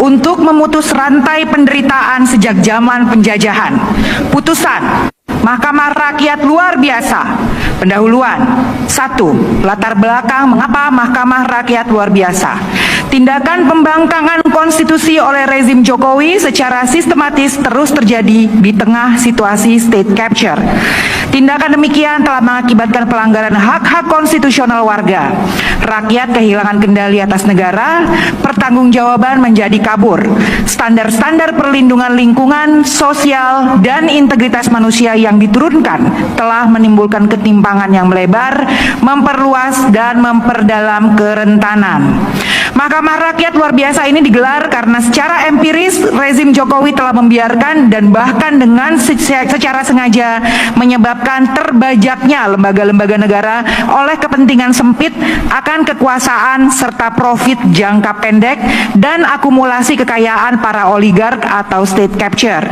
untuk memutus rantai penderitaan sejak zaman penjajahan. Putusan Mahkamah Rakyat luar biasa. Pendahuluan. 1. Latar belakang mengapa Mahkamah Rakyat luar biasa. Tindakan pembangkangan konstitusi oleh rezim Jokowi secara sistematis terus terjadi di tengah situasi state capture. Tindakan demikian telah mengakibatkan pelanggaran hak-hak konstitusional warga. Rakyat kehilangan kendali atas negara, pertanggungjawaban menjadi kabur. Standar-standar perlindungan lingkungan, sosial, dan integritas manusia yang diturunkan telah menimbulkan ketimpangan yang melebar, memperluas, dan memperdalam kerentanan. Mahkamah Rakyat luar biasa ini digelar karena secara empiris rezim Jokowi telah membiarkan dan bahkan dengan secara sengaja menyebabkan terbajaknya lembaga-lembaga negara oleh kepentingan sempit akan kekuasaan serta profit jangka pendek dan akumulasi kekayaan para oligark atau state capture.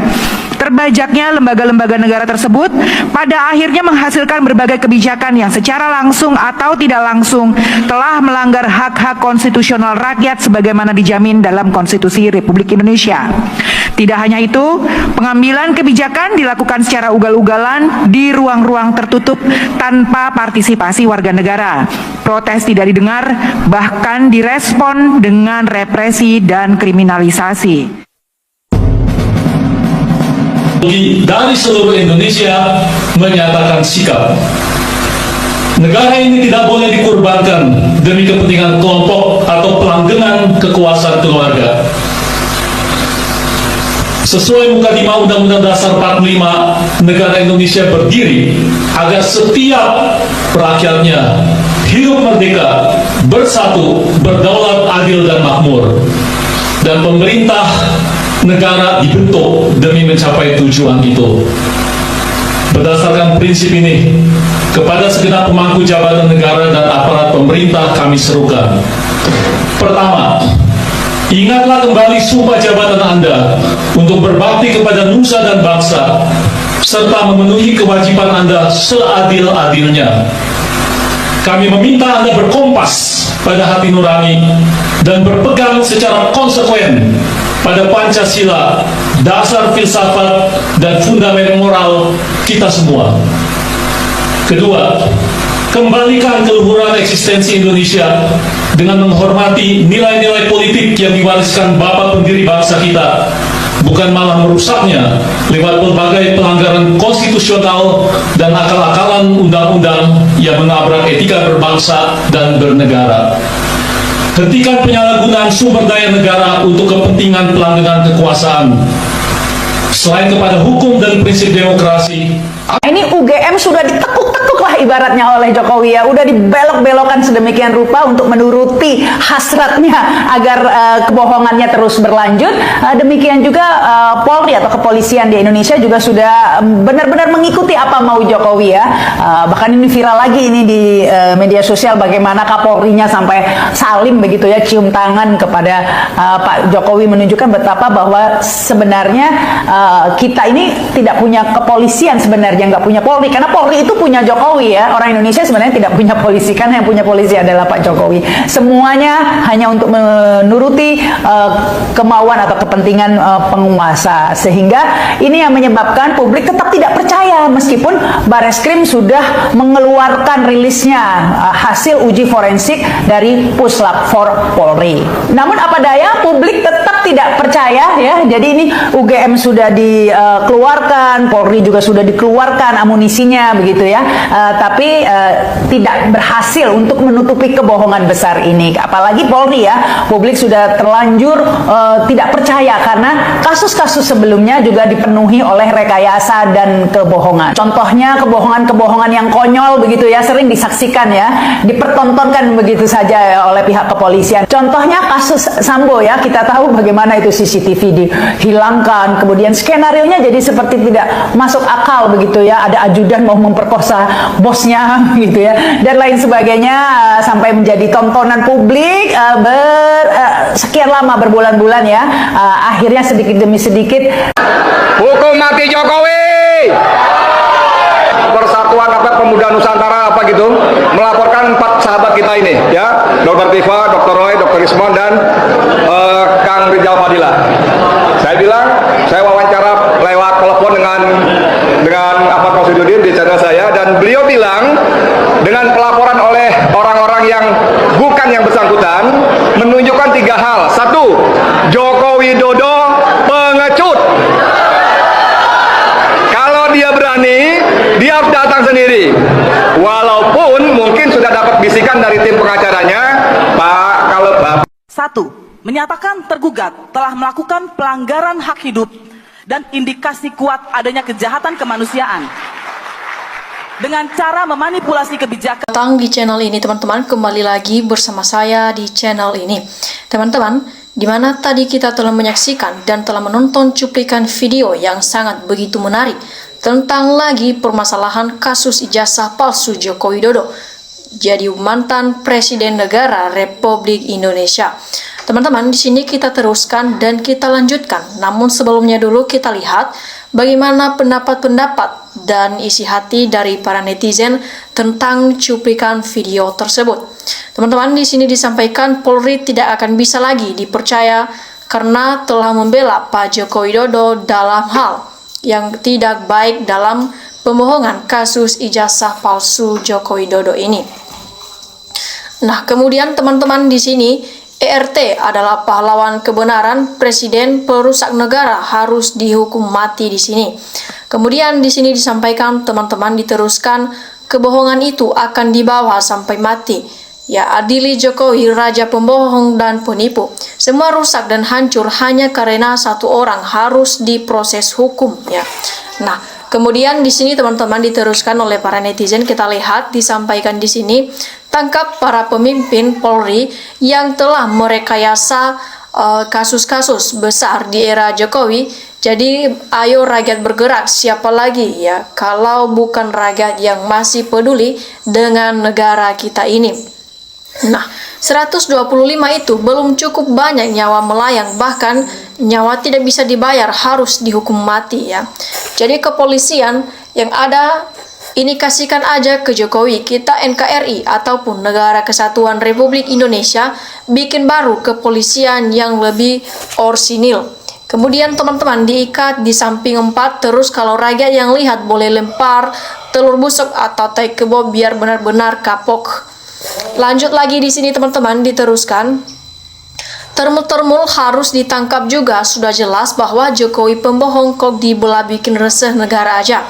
Terbajaknya lembaga-lembaga negara tersebut pada akhirnya menghasilkan berbagai kebijakan yang secara langsung atau tidak langsung telah melanggar hak-hak konstitusional rakyat sebagaimana dijamin dalam Konstitusi Republik Indonesia. Tidak hanya itu, pengambilan kebijakan dilakukan secara ugal-ugalan di ruang-ruang tertutup tanpa partisipasi warga negara. Protes tidak didengar, bahkan direspon dengan represi dan kriminalisasi. Dari seluruh Indonesia menyatakan sikap. Negara ini tidak boleh dikorbankan demi kepentingan kelompok atau pelanggengan kekuasaan keluarga. Sesuai muka 5 Undang-Undang Dasar 45, negara Indonesia berdiri agar setiap rakyatnya hidup merdeka, bersatu, berdaulat, adil, dan makmur. Dan pemerintah negara dibentuk demi mencapai tujuan itu. Berdasarkan prinsip ini, kepada segenap pemangku jabatan negara dan aparat pemerintah kami serukan. Pertama, ingatlah kembali sumpah jabatan Anda untuk berbakti kepada nusa dan bangsa, serta memenuhi kewajiban Anda seadil-adilnya. Kami meminta Anda berkompas pada hati nurani dan berpegang secara konsekuen pada Pancasila, dasar filsafat dan fundament moral kita semua. Kedua, kembalikan keluhuran eksistensi Indonesia dengan menghormati nilai-nilai politik yang diwariskan Bapak pendiri bangsa kita, bukan malah merusaknya lewat berbagai pelanggaran konstitusional dan akal-akalan undang-undang yang menabrak etika berbangsa dan bernegara. Hentikan penyalahgunaan sumber daya negara untuk kepentingan pelanggengan kekuasaan. Selain kepada hukum dan prinsip demokrasi, ini UGM sudah ditekuk-tekuk lah ibaratnya oleh Jokowi ya, udah dibelok-belokkan sedemikian rupa untuk menuruti hasratnya agar kebohongannya terus berlanjut. Demikian juga Polri atau kepolisian di Indonesia juga sudah benar-benar mengikuti apa mau Jokowi ya. Bahkan ini viral lagi ini di media sosial bagaimana Kapolrinya sampai salim begitu ya, cium tangan kepada Pak Jokowi, menunjukkan betapa bahwa sebenarnya kita ini tidak punya kepolisian sebenarnya, nggak punya Polri, karena Polri itu punya Jokowi ya. Orang Indonesia sebenarnya tidak punya polisi, karena yang punya polisi adalah Pak Jokowi. Semuanya hanya untuk menuruti kemauan atau kepentingan penguasa, sehingga ini yang menyebabkan publik tetap tidak percaya meskipun Bareskrim sudah mengeluarkan rilisnya hasil uji forensik dari Puslap 4 Polri. Namun apa daya, publik tetap tidak percaya ya. Jadi ini UGM sudah dikeluarkan, Polri juga sudah dikeluarkan amunisinya begitu ya, tapi tidak berhasil untuk menutupi kebohongan besar ini. Apalagi Polri ya, publik sudah terlanjur tidak percaya karena kasus-kasus sebelumnya juga dipenuhi oleh rekayasa dan kebohongan. Contohnya kebohongan-kebohongan yang konyol begitu ya, sering disaksikan ya, dipertontonkan begitu saja ya oleh pihak kepolisian. Contohnya kasus Sambo ya, kita tahu bagaimana itu CCTV dihilangkan, kemudian skenarionya jadi seperti tidak masuk akal begitu ya, ada ajudan mau memperkosa bosnya gitu ya, dan lain sebagainya, sampai menjadi tontonan publik sekian lama, berbulan-bulan ya. Akhirnya sedikit demi sedikit hukum mati Jokowi. Persatuan Rakyat Pemuda Garuda Nusantara apa gitu melaporkan 4 sahabat kita ini ya, Dr. Tifa, Dr. Roy, Dr. Ismon dan Kang Rizal Fadilah. Saya bilang, saya wawancara lewat telepon dengan Pak Qasyuddin di channel saya, dan beliau bilang dengan pelaporan oleh orang-orang yang bukan yang bersangkutan menunjukkan 3 hal. 1, Joko Widodo pengecut. Kalau dia berani, dia harus datang sendiri. Walaupun mungkin sudah dapat bisikan dari tim pengacaranya, Pak, kalau Bapak 1. Menyatakan tergugat telah melakukan pelanggaran hak hidup dan indikasi kuat adanya kejahatan kemanusiaan dengan cara memanipulasi kebijakan. Datang di channel ini teman-teman, kembali lagi bersama saya di channel ini. Teman-teman, di mana tadi kita telah menyaksikan dan telah menonton cuplikan video yang sangat begitu menarik tentang lagi permasalahan kasus ijazah palsu Joko Widodo jadi mantan Presiden Negara Republik Indonesia. Teman-teman, di sini kita teruskan dan kita lanjutkan. Namun sebelumnya dulu kita lihat bagaimana pendapat-pendapat dan isi hati dari para netizen tentang cuplikan video tersebut. Teman-teman, di sini disampaikan Polri tidak akan bisa lagi dipercaya karena telah membela Pak Joko Widodo dalam hal yang tidak baik dalam pembohongan kasus ijazah palsu Joko Widodo ini. Nah, kemudian teman-teman di sini ERT adalah pahlawan kebenaran, presiden perusak negara harus dihukum mati di sini. Kemudian di sini disampaikan teman-teman diteruskan kebohongan itu akan dibawa sampai mati. Ya, adili Jokowi raja pembohong dan penipu. Semua rusak dan hancur hanya karena satu orang harus diproses hukum ya. Nah, kemudian di sini teman-teman diteruskan oleh para netizen, kita lihat disampaikan di sini, tangkap para pemimpin Polri yang telah merekayasa kasus-kasus besar di era Jokowi. Jadi ayo rakyat bergerak, siapa lagi ya kalau bukan rakyat yang masih peduli dengan negara kita ini. Nah, 125 itu belum cukup banyak nyawa melayang, bahkan nyawa tidak bisa dibayar harus dihukum mati ya. Jadi kepolisian yang ada ini kasihkan aja ke Jokowi, kita NKRI ataupun Negara Kesatuan Republik Indonesia bikin baru kepolisian yang lebih orsinil. Kemudian teman-teman diikat di samping 4, terus kalau rakyat yang lihat boleh lempar telur busuk atau tai kebo biar benar-benar kapok. Lanjut lagi di sini teman-teman diteruskan. Termul-termul harus ditangkap juga, sudah jelas bahwa Jokowi pembohong kok dibelah bikin resah negara aja.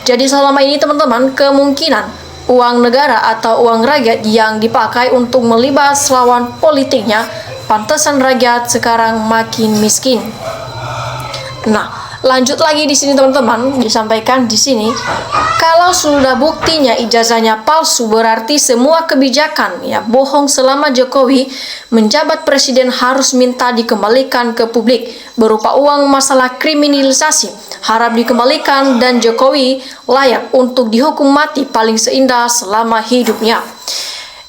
Jadi selama ini teman-teman kemungkinan uang negara atau uang rakyat yang dipakai untuk melibas lawan politiknya, pantesan rakyat sekarang makin miskin. Nah, lanjut lagi di sini teman-teman disampaikan di sini, kalau sudah buktinya ijazahnya palsu berarti semua kebijakan ya bohong selama Jokowi menjabat presiden harus minta dikembalikan ke publik berupa uang masalah kriminalisasi harap dikembalikan dan Jokowi layak untuk dihukum mati paling seindah selama hidupnya.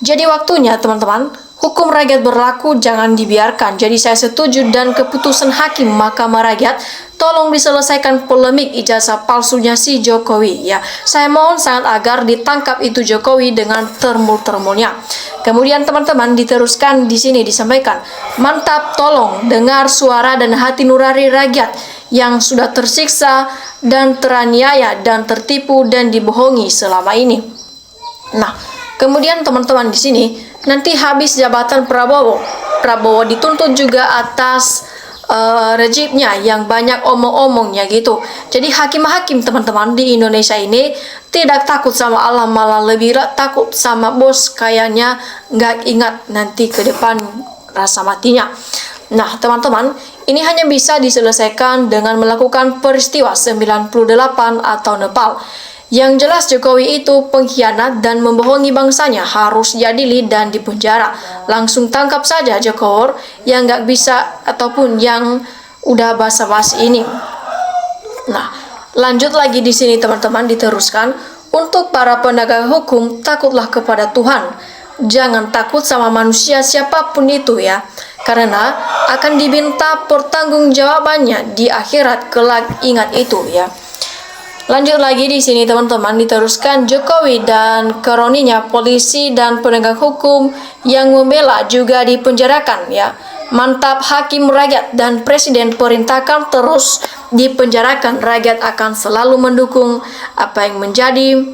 Jadi waktunya teman-teman, hukum rakyat berlaku, jangan dibiarkan. Jadi saya setuju dan keputusan hakim Mahkamah Rakyat, tolong diselesaikan polemik ijazah palsunya si Jokowi ya. Saya mohon sangat agar ditangkap itu Jokowi dengan termul-termulnya. Kemudian teman-teman diteruskan di sini disampaikan, mantap, tolong dengar suara dan hati nurani rakyat yang sudah tersiksa dan teraniaya dan tertipu dan dibohongi selama ini. Nah, kemudian teman-teman di sini nanti habis jabatan Prabowo dituntut juga atas rejimnya yang banyak omong-omongnya gitu. Jadi hakim-hakim teman-teman di Indonesia ini tidak takut sama Allah, malah lebih takut sama bos, kayaknya nggak ingat nanti ke depan rasa matinya. Nah teman-teman, ini hanya bisa diselesaikan dengan melakukan peristiwa 98 atau Nepal. Yang jelas Jokowi itu pengkhianat dan membohongi bangsanya, harus diadili dan dipenjara. Langsung tangkap saja Jokowi yang nggak bisa ataupun yang udah basa-basi ini. Nah, lanjut lagi di sini teman-teman diteruskan, untuk para penegak hukum takutlah kepada Tuhan. Jangan takut sama manusia siapapun itu ya, karena akan diminta pertanggungjawabannya di akhirat kelak, ingat itu ya. Lanjut lagi di sini teman-teman, diteruskan Jokowi dan kroninya polisi dan penegak hukum yang membela juga dipenjarakan ya. Mantap hakim rakyat dan presiden perintahkan terus dipenjarakan. Rakyat akan selalu mendukung apa yang menjadi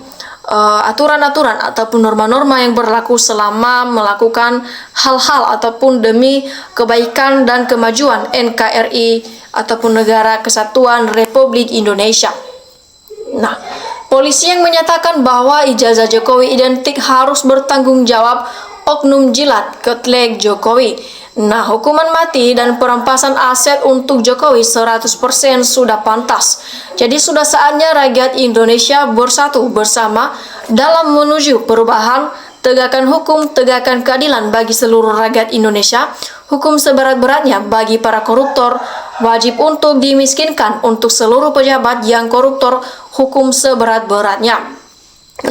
aturan-aturan ataupun norma-norma yang berlaku selama melakukan hal-hal ataupun demi kebaikan dan kemajuan NKRI ataupun Negara Kesatuan Republik Indonesia. Nah, polisi yang menyatakan bahwa ijazah Jokowi identik harus bertanggung jawab oknum jilat ketlek Jokowi. Nah, hukuman mati dan perampasan aset untuk Jokowi 100% sudah pantas. Jadi sudah saatnya rakyat Indonesia bersatu bersama dalam menuju perubahan, tegakkan hukum, tegakkan keadilan bagi seluruh rakyat Indonesia, hukum seberat-beratnya bagi para koruptor, wajib untuk dimiskinkan untuk seluruh pejabat yang koruptor, hukum seberat-beratnya.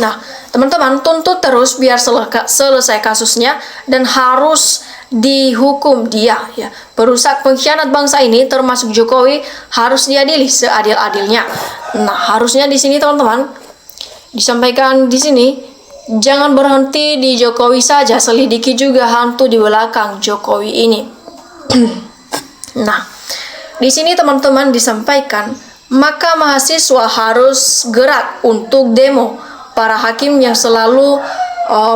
Nah, teman-teman, tuntut terus biar selesai kasusnya dan harus dihukum dia ya. Perusak pengkhianat bangsa ini termasuk Jokowi harus diadili seadil-adilnya. Nah, harusnya di sini teman-teman disampaikan di sini jangan berhenti di Jokowi saja, selidiki juga hantu di belakang Jokowi ini. Nah, di sini teman-teman disampaikan maka mahasiswa harus gerak untuk demo. Para hakim yang selalu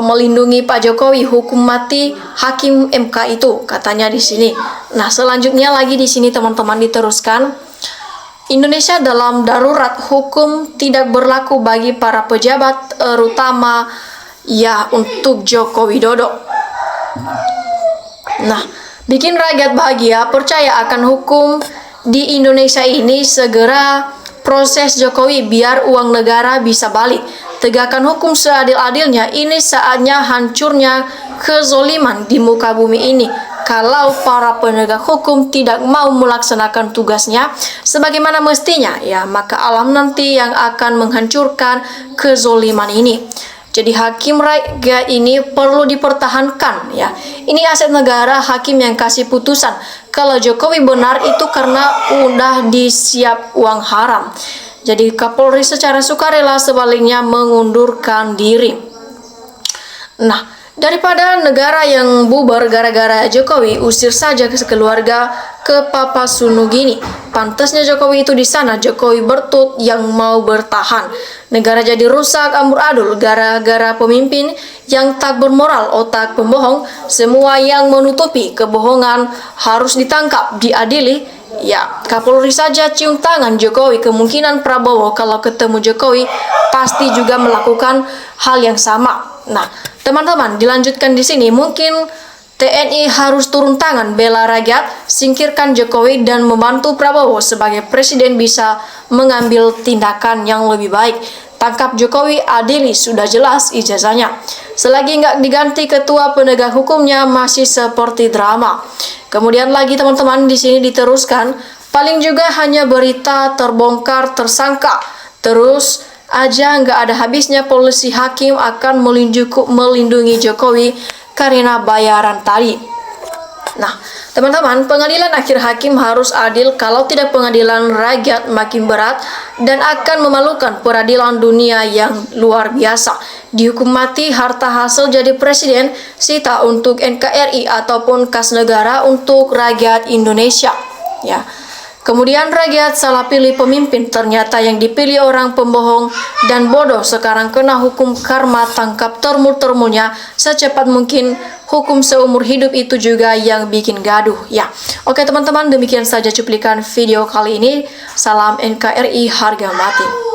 melindungi Pak Jokowi, hukum mati hakim MK itu katanya di sini. Nah, selanjutnya lagi di sini teman-teman diteruskan, Indonesia dalam darurat hukum tidak berlaku bagi para pejabat terutama ya untuk Joko Widodo. Nah, bikin rakyat bahagia, percaya akan hukum di Indonesia ini, segera proses Jokowi biar uang negara bisa balik. Tegakkan hukum seadil-adilnya, ini saatnya hancurnya kezoliman di muka bumi ini. Kalau para penegak hukum tidak mau melaksanakan tugasnya sebagaimana mestinya, ya maka alam nanti yang akan menghancurkan kezoliman ini. Jadi hakim rakyat ini perlu dipertahankan ya. Ini aset negara, hakim yang kasih putusan. Kalau Jokowi benar itu karena udah disiap uang haram. Jadi Kapolri secara sukarela sebaliknya mengundurkan diri. Nah, daripada negara yang bubar gara-gara Jokowi, usir saja ke sekeluarga ke Papua Nugini. Pantasnya Jokowi itu di sana, Jokowi bertut yang mau bertahan. Negara jadi rusak amburadul gara-gara pemimpin yang tak bermoral, otak pembohong. Semua yang menutupi kebohongan harus ditangkap, diadili. Ya, Kapolri saja cium tangan Jokowi. Kemungkinan Prabowo kalau ketemu Jokowi pasti juga melakukan hal yang sama. Nah, teman-teman, dilanjutkan di sini, mungkin TNI harus turun tangan bela rakyat, singkirkan Jokowi dan membantu Prabowo sebagai presiden bisa mengambil tindakan yang lebih baik. Tangkap Jokowi, adili, sudah jelas ijazahnya. Selagi nggak diganti ketua penegak hukumnya masih seperti drama. Kemudian lagi teman-teman di sini diteruskan, paling juga hanya berita terbongkar tersangka. Terus aja nggak ada habisnya polisi hakim akan melindungi Jokowi karena bayaran tadi. Nah, teman-teman, pengadilan akhir hakim harus adil, kalau tidak pengadilan rakyat makin berat dan akan memalukan peradilan dunia yang luar biasa. Dihukum mati, harta hasil jadi presiden, sita untuk NKRI ataupun kas negara untuk rakyat Indonesia. Ya. Kemudian rakyat salah pilih pemimpin, ternyata yang dipilih orang pembohong dan bodoh. Sekarang kena hukum karma, tangkap termul-termulnya secepat mungkin. Hukum seumur hidup itu juga yang bikin gaduh ya. Oke teman-teman, demikian saja cuplikan video kali ini. Salam NKRI harga mati.